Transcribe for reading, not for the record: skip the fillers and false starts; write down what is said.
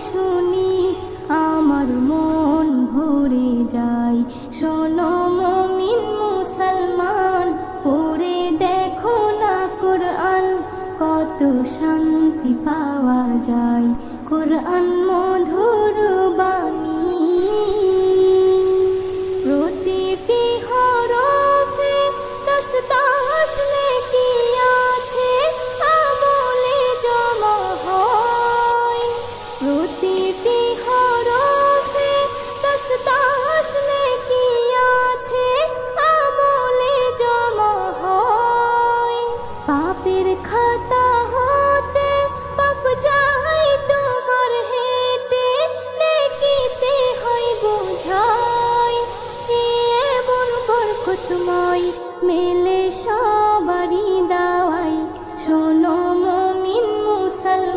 শুনি আমার মন ভরে যায়। শোনো মুমিন মুসলমান, পড়ে দেখো না কোরআন, কত শান্তি পাওয়া যায়। কোরআন